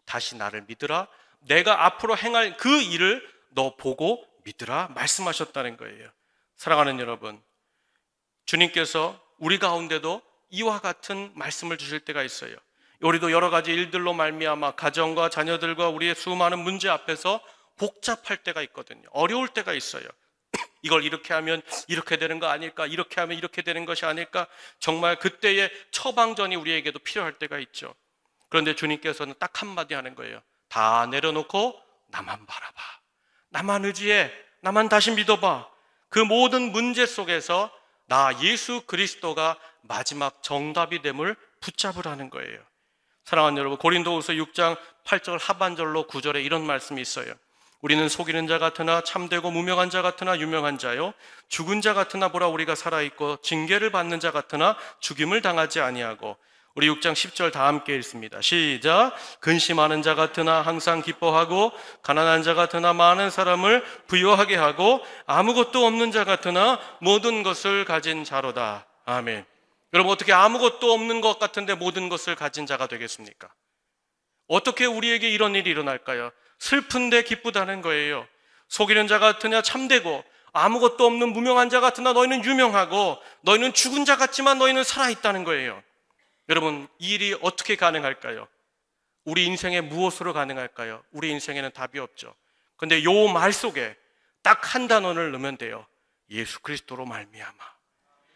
다시 나를 믿으라. 내가 앞으로 행할 그 일을 너 보고 믿으라 말씀하셨다는 거예요. 사랑하는 여러분, 주님께서 우리 가운데도 이와 같은 말씀을 주실 때가 있어요. 우리도 여러 가지 일들로 말미암아 가정과 자녀들과 우리의 수많은 문제 앞에서 복잡할 때가 있거든요. 어려울 때가 있어요. 이걸 이렇게 하면 이렇게 되는 거 아닐까? 이렇게 하면 이렇게 되는 것이 아닐까? 정말 그때의 처방전이 우리에게도 필요할 때가 있죠. 그런데 주님께서는 딱 한마디 하는 거예요. 다 내려놓고 나만 바라봐. 나만 의지해. 나만 다시 믿어봐. 그 모든 문제 속에서 나 예수 그리스도가 마지막 정답이 됨을 붙잡으라는 거예요. 사랑하는 여러분, 고린도후서 6장 8절 하반절로 9절에 이런 말씀이 있어요. 우리는 속이는 자 같으나 참되고 무명한 자 같으나 유명한 자요, 죽은 자 같으나 보라 우리가 살아있고 징계를 받는 자 같으나 죽임을 당하지 아니하고. 우리 6장 10절 다 함께 읽습니다. 시작. 근심하는 자 같으나 항상 기뻐하고 가난한 자 같으나 많은 사람을 부유하게 하고 아무것도 없는 자 같으나 모든 것을 가진 자로다. 아멘. 여러분, 어떻게 아무것도 없는 것 같은데 모든 것을 가진 자가 되겠습니까? 어떻게 우리에게 이런 일이 일어날까요? 슬픈데 기쁘다는 거예요. 속이는 자 같으냐 참되고 아무것도 없는 무명한 자 같으나 너희는 유명하고 너희는 죽은 자 같지만 너희는 살아있다는 거예요. 여러분, 이 일이 어떻게 가능할까요? 우리 인생에 무엇으로 가능할까요? 우리 인생에는 답이 없죠. 그런데 요 말 속에 딱 한 단어를 넣으면 돼요. 예수 그리스도로 말미암아.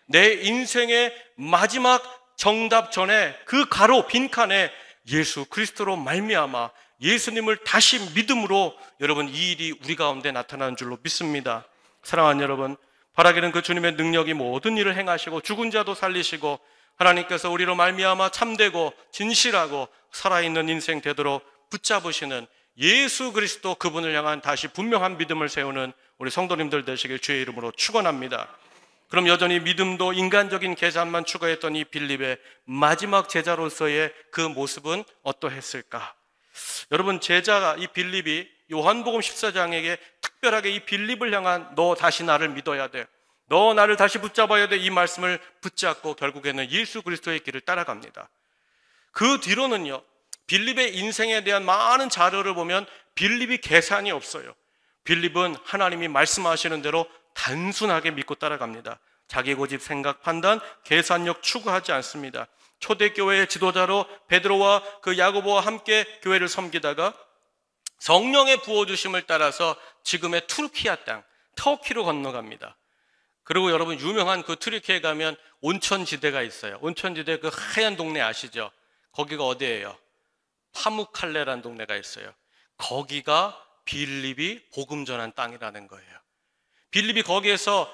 내 인생의 마지막 정답 전에 그 가로 빈칸에 예수 그리스도로 말미암아 예수님을 다시 믿음으로 여러분 이 일이 우리 가운데 나타나는 줄로 믿습니다. 사랑하는 여러분, 바라기는 그 주님의 능력이 모든 일을 행하시고 죽은 자도 살리시고 하나님께서 우리로 말미암아 참되고 진실하고 살아있는 인생 되도록 붙잡으시는 예수 그리스도 그분을 향한 다시 분명한 믿음을 세우는 우리 성도님들 되시길 주의 이름으로 축원합니다. 그럼 여전히 믿음도 인간적인 계산만 추구했던 이 빌립의 마지막 제자로서의 그 모습은 어떠했을까? 여러분, 제자가 이 빌립이 요한복음 14장에게 특별하게 이 빌립을 향한 너 다시 나를 믿어야 돼, 너 나를 다시 붙잡아야 돼, 이 말씀을 붙잡고 결국에는 예수 그리스도의 길을 따라갑니다. 그 뒤로는요, 빌립의 인생에 대한 많은 자료를 보면 빌립이 계산이 없어요. 빌립은 하나님이 말씀하시는 대로 단순하게 믿고 따라갑니다. 자기 고집, 생각, 판단, 계산력 추구하지 않습니다. 초대교회의 지도자로 베드로와 그 야고보와 함께 교회를 섬기다가 성령의 부어주심을 따라서 지금의 투르키아 땅, 터키로 건너갑니다. 그리고 여러분, 유명한 그 투르키에 가면 온천지대가 있어요. 온천지대 그 하얀 동네 아시죠? 거기가 어디예요? 파무칼레라는 동네가 있어요. 거기가 빌립이 복음 전한 땅이라는 거예요. 빌립이 거기에서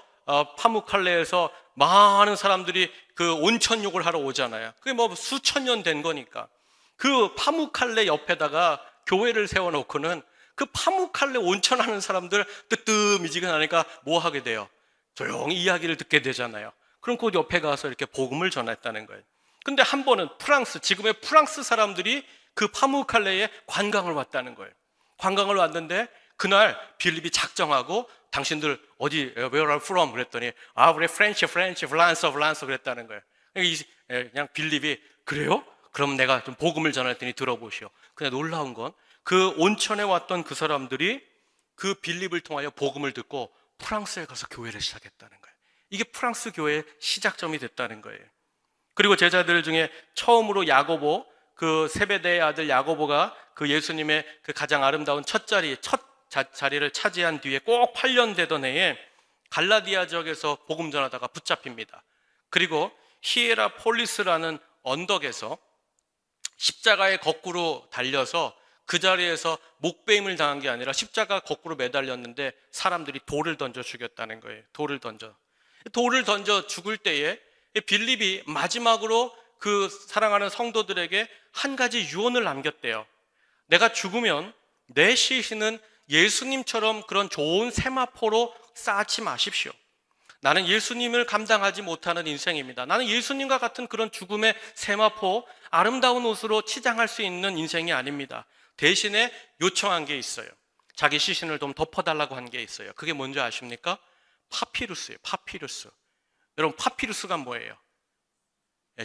파무칼레에서 많은 사람들이 그 온천욕을 하러 오잖아요. 그게 뭐 수천 년 된 거니까 그 파무칼레 옆에다가 교회를 세워놓고는 그 파무칼레 온천하는 사람들 뜨뜻미지근하니까 뭐 하게 돼요? 조용히 이야기를 듣게 되잖아요. 그럼 그 옆에 가서 이렇게 복음을 전했다는 거예요. 근데 한 번은 프랑스, 지금의 프랑스 사람들이 그 파무칼레에 관광을 왔다는 거예요. 관광을 왔는데 그날 빌립이 작정하고 당신들 어디, where are you from? 그랬더니 우리 프렌치, 플란스 그랬다는 거예요. 그냥 빌립이 그래요? 그럼 내가 좀 복음을 전할 테니 들어보시오. 근데 놀라운 건 그 온천에 왔던 그 사람들이 그 빌립을 통하여 복음을 듣고 프랑스에 가서 교회를 시작했다는 거예요. 이게 프랑스 교회의 시작점이 됐다는 거예요. 그리고 제자들 중에 처음으로 야고보, 그 세베대의 아들 야고보가 그 예수님의 그 가장 아름다운 첫 자리를 차지한 뒤에 꼭 8년 되던 해에 갈라디아 지역에서 복음 전하다가 붙잡힙니다. 그리고 히에라폴리스라는 언덕에서 십자가에 거꾸로 달려서 그 자리에서 목베임을 당한 게 아니라 십자가 거꾸로 매달렸는데 사람들이 돌을 던져 죽였다는 거예요. 돌을 던져 죽을 때에 빌립이 마지막으로 그 사랑하는 성도들에게 한 가지 유언을 남겼대요. 내가 죽으면 내 시신은 예수님처럼 그런 좋은 세마포로 쌓지 마십시오. 나는 예수님을 감당하지 못하는 인생입니다. 나는 예수님과 같은 그런 죽음의 세마포, 아름다운 옷으로 치장할 수 있는 인생이 아닙니다. 대신에 요청한 게 있어요. 자기 시신을 좀 덮어달라고 한 게 있어요. 그게 뭔지 아십니까? 파피루스예요. 파피루스. 여러분, 파피루스가 뭐예요?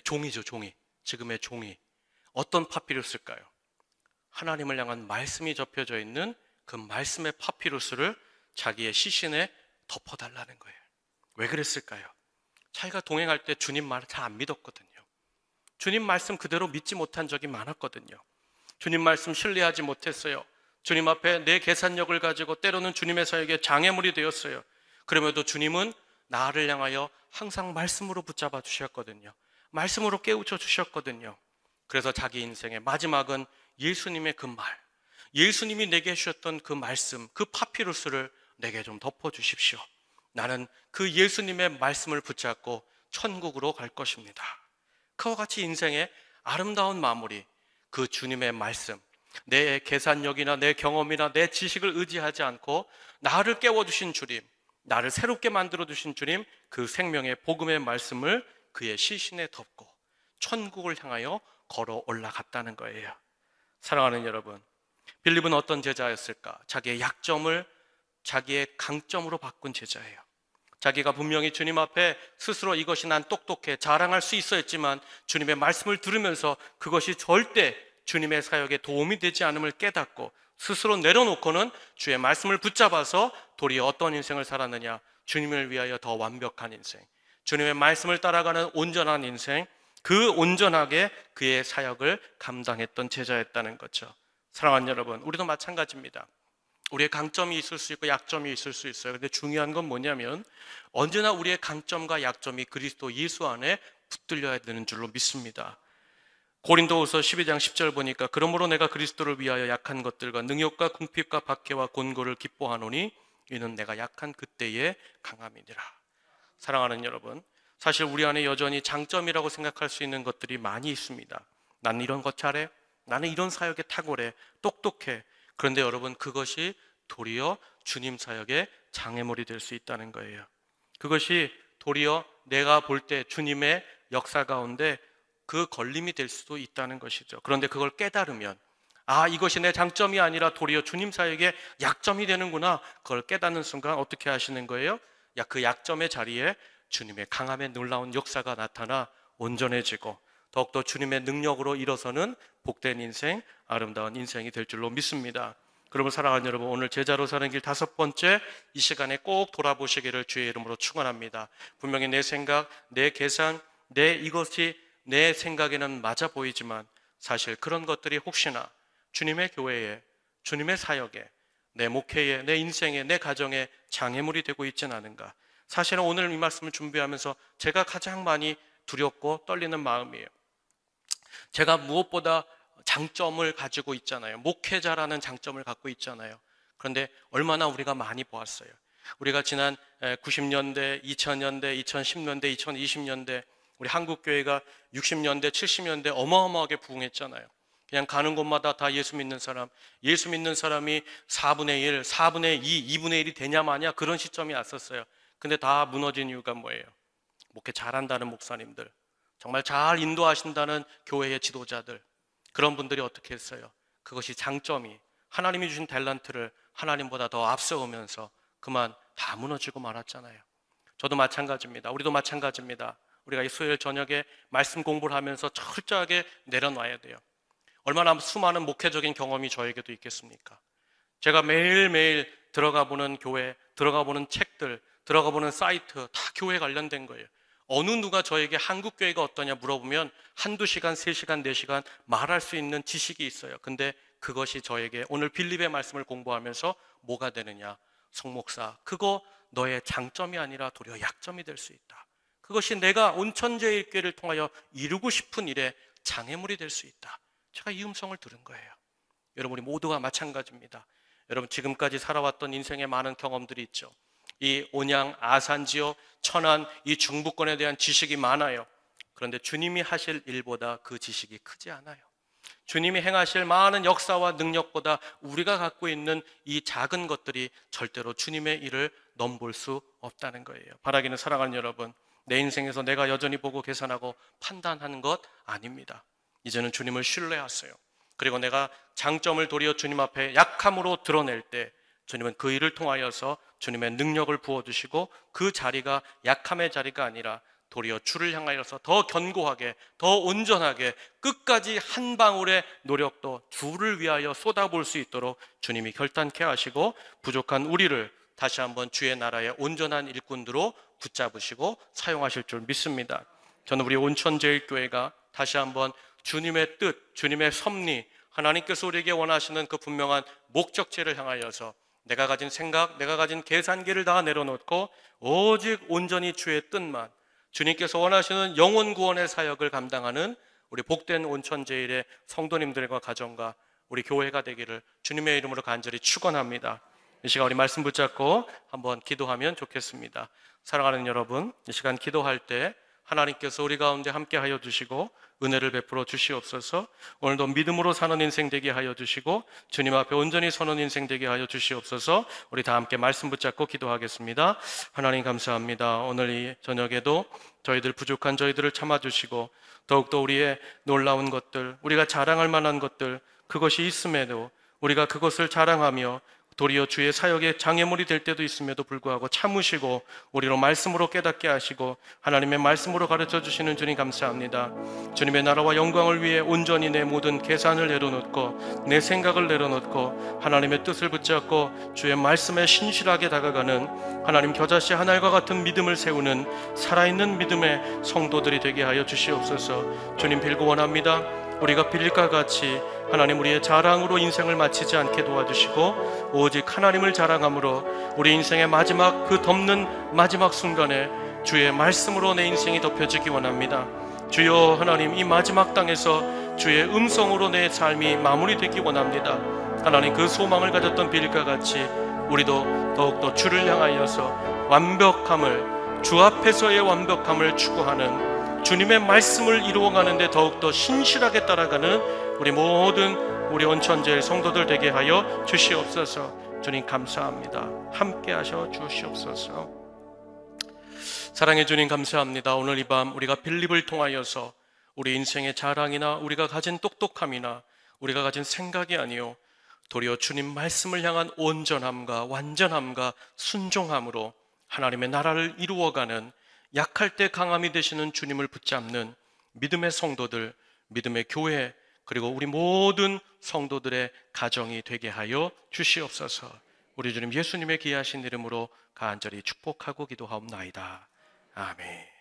종이죠, 종이. 지금의 종이. 어떤 파피루스일까요? 하나님을 향한 말씀이 접혀져 있는 그 말씀의 파피루스를 자기의 시신에 덮어달라는 거예요. 왜 그랬을까요? 자기가 동행할 때 주님 말을 잘 안 믿었거든요. 주님 말씀 그대로 믿지 못한 적이 많았거든요. 주님 말씀 신뢰하지 못했어요. 주님 앞에 내 계산력을 가지고 때로는 주님의 사역에 장애물이 되었어요. 그럼에도 주님은 나를 향하여 항상 말씀으로 붙잡아 주셨거든요. 말씀으로 깨우쳐 주셨거든요. 그래서 자기 인생의 마지막은 예수님의 그 말, 예수님이 내게 주셨던 그 말씀, 그 파피루스를 내게 좀 덮어주십시오. 나는 그 예수님의 말씀을 붙잡고 천국으로 갈 것입니다. 그와 같이 인생의 아름다운 마무리, 그 주님의 말씀, 내 계산력이나 내 경험이나 내 지식을 의지하지 않고 나를 깨워주신 주님, 나를 새롭게 만들어주신 주님, 그 생명의 복음의 말씀을 그의 시신에 덮고 천국을 향하여 걸어 올라갔다는 거예요. 사랑하는 여러분, 빌립은 어떤 제자였을까? 자기의 약점을 자기의 강점으로 바꾼 제자예요. 자기가 분명히 주님 앞에 스스로 이것이 난 똑똑해 자랑할 수 있었지만 주님의 말씀을 들으면서 그것이 절대 주님의 사역에 도움이 되지 않음을 깨닫고 스스로 내려놓고는 주의 말씀을 붙잡아서 도리어 어떤 인생을 살았느냐? 주님을 위하여 더 완벽한 인생, 주님의 말씀을 따라가는 온전한 인생, 그 온전하게 그의 사역을 감당했던 제자였다는 거죠. 사랑하는 여러분, 우리도 마찬가지입니다. 우리의 강점이 있을 수 있고 약점이 있을 수 있어요. 근데 중요한 건 뭐냐면 언제나 우리의 강점과 약점이 그리스도 예수 안에 붙들려야 되는 줄로 믿습니다. 고린도후서 12장 10절 보니까 그러므로 내가 그리스도를 위하여 약한 것들과 능욕과 궁핍과 박해와 곤고를 기뻐하노니 이는 내가 약한 그때에 강함이니라. 사랑하는 여러분, 사실 우리 안에 여전히 장점이라고 생각할 수 있는 것들이 많이 있습니다. 나는 이런 것 잘해, 나는 이런 사역에 탁월해, 똑똑해. 그런데 여러분, 그것이 도리어 주님 사역의 장애물이 될 수 있다는 거예요. 그것이 도리어 내가 볼 때 주님의 역사 가운데 그 걸림이 될 수도 있다는 것이죠. 그런데 그걸 깨달으면 이것이 내 장점이 아니라 도리어 주님 사역의 약점이 되는구나. 그걸 깨닫는 순간 어떻게 하시는 거예요? 그 약점의 자리에 주님의 강함의 놀라운 역사가 나타나 온전해지고 더욱더 주님의 능력으로 일어서는 복된 인생, 아름다운 인생이 될 줄로 믿습니다. 그러면 사랑하는 여러분, 오늘 제자로 사는 길 5번째, 이 시간에 꼭 돌아보시기를 주의 이름으로 축원합니다. 분명히 내 생각, 내 계산, 이것이 내 생각에는 맞아 보이지만 사실 그런 것들이 혹시나 주님의 교회에, 주님의 사역에, 내 목회에, 내 인생에, 내 가정에 장애물이 되고 있지는 않은가. 사실은 오늘 이 말씀을 준비하면서 제가 가장 많이 두렵고 떨리는 마음이에요. 제가 무엇보다 장점을 가지고 있잖아요. 목회자라는 장점을 갖고 있잖아요. 그런데 얼마나 우리가 많이 보았어요. 우리가 지난 90년대, 2000년대, 2010년대, 2020년대 우리 한국교회가 60년대, 70년대 어마어마하게 부흥했잖아요. 그냥 가는 곳마다 다 예수 믿는 사람, 예수 믿는 사람이 4분의 1, 4분의 2, 2분의 1이 되냐 마냐 그런 시점이 왔었어요. 근데 다 무너진 이유가 뭐예요? 목회 잘한다는 목사님들, 정말 잘 인도하신다는 교회의 지도자들, 그런 분들이 어떻게 했어요? 그것이 장점이 하나님이 주신 탤런트를 하나님보다 더 앞세우면서 그만 다 무너지고 말았잖아요. 저도 마찬가지입니다. 우리도 마찬가지입니다. 우리가 이 수요일 저녁에 말씀 공부를 하면서 철저하게 내려놔야 돼요. 얼마나 수많은 목회적인 경험이 저에게도 있겠습니까? 제가 매일매일 들어가 보는 교회, 들어가 보는 책들, 들어가 보는 사이트 다 교회 관련된 거예요. 어느 누가 저에게 한국교회가 어떠냐 물어보면 한두 시간, 3시간, 4시간 말할 수 있는 지식이 있어요. 근데 그것이 저에게 오늘 빌립의 말씀을 공부하면서 뭐가 되느냐? 성목사, 그거 너의 장점이 아니라 도리어 약점이 될 수 있다. 그것이 내가 온천제일교회를 통하여 이루고 싶은 일에 장애물이 될 수 있다. 제가 이 음성을 들은 거예요. 여러분, 우리 모두가 마찬가지입니다. 여러분, 지금까지 살아왔던 인생의 많은 경험들이 있죠. 이 온양, 아산지역, 천안, 이 중부권에 대한 지식이 많아요. 그런데 주님이 하실 일보다 그 지식이 크지 않아요. 주님이 행하실 많은 역사와 능력보다 우리가 갖고 있는 이 작은 것들이 절대로 주님의 일을 넘볼 수 없다는 거예요. 바라기는 사랑하는 여러분, 내 인생에서 내가 여전히 보고 계산하고 판단하는 것 아닙니다. 이제는 주님을 신뢰하세요. 그리고 내가 장점을 도리어 주님 앞에 약함으로 드러낼 때 주님은 그 일을 통하여서 주님의 능력을 부어주시고 그 자리가 약함의 자리가 아니라 도리어 주를 향하여서 더 견고하게, 더 온전하게 끝까지 한 방울의 노력도 주를 위하여 쏟아볼 수 있도록 주님이 결단케 하시고 부족한 우리를 다시 한번 주의 나라의 온전한 일꾼으로 붙잡으시고 사용하실 줄 믿습니다. 저는 우리 온천제일교회가 다시 한번 주님의 뜻, 주님의 섭리, 하나님께서 우리에게 원하시는 그 분명한 목적지를 향하여서 내가 가진 생각, 내가 가진 계산기를 다 내려놓고 오직 온전히 주의 뜻만, 주님께서 원하시는 영혼 구원의 사역을 감당하는 우리 복된 온천제일의 성도님들과 가정과 우리 교회가 되기를 주님의 이름으로 간절히 축원합니다. 이 시간 우리 말씀 붙잡고 한번 기도하면 좋겠습니다. 사랑하는 여러분, 이 시간 기도할 때 하나님께서 우리 가운데 함께하여 주시고 은혜를 베풀어 주시옵소서. 오늘도 믿음으로 사는 인생 되게 하여 주시고 주님 앞에 온전히 서는 인생 되게 하여 주시옵소서. 우리 다 함께 말씀 붙잡고 기도하겠습니다. 하나님 감사합니다. 오늘 이 저녁에도 저희들 부족한 저희들을 참아주시고 더욱더 우리의 놀라운 것들, 우리가 자랑할 만한 것들, 그것이 있음에도 우리가 그것을 자랑하며 도리어 주의 사역에 장애물이 될 때도 있음에도 불구하고 참으시고 우리로 말씀으로 깨닫게 하시고 하나님의 말씀으로 가르쳐 주시는 주님 감사합니다. 주님의 나라와 영광을 위해 온전히 내 모든 계산을 내려놓고 내 생각을 내려놓고 하나님의 뜻을 붙잡고 주의 말씀에 신실하게 다가가는 하나님 겨자씨 하늘과 같은 믿음을 세우는 살아있는 믿음의 성도들이 되게 하여 주시옵소서. 주님 빌고 원합니다. 우리가 빌립과 같이 하나님 우리의 자랑으로 인생을 마치지 않게 도와주시고 오직 하나님을 자랑함으로 우리 인생의 마지막 그 덮는 마지막 순간에 주의 말씀으로 내 인생이 덮여지기 원합니다. 주여 하나님, 이 마지막 땅에서 주의 음성으로 내 삶이 마무리되기 원합니다. 하나님, 그 소망을 가졌던 빌립과 같이 우리도 더욱더 주를 향하여서 완벽함을, 주 앞에서의 완벽함을 추구하는, 주님의 말씀을 이루어가는 데 더욱더 신실하게 따라가는 우리 모든 우리 온천제일 성도들 되게 하여 주시옵소서. 주님 감사합니다. 함께 하셔 주시옵소서. 사랑해 주님 감사합니다. 오늘 이 밤 우리가 빌립을 통하여서 우리 인생의 자랑이나 우리가 가진 똑똑함이나 우리가 가진 생각이 아니요 도리어 주님 말씀을 향한 온전함과 완전함과 순종함으로 하나님의 나라를 이루어가는, 약할 때 강함이 되시는 주님을 붙잡는 믿음의 성도들, 믿음의 교회, 그리고 우리 모든 성도들의 가정이 되게 하여 주시옵소서. 우리 주님 예수님의 귀하신 이름으로 간절히 축복하고 기도하옵나이다. 아멘.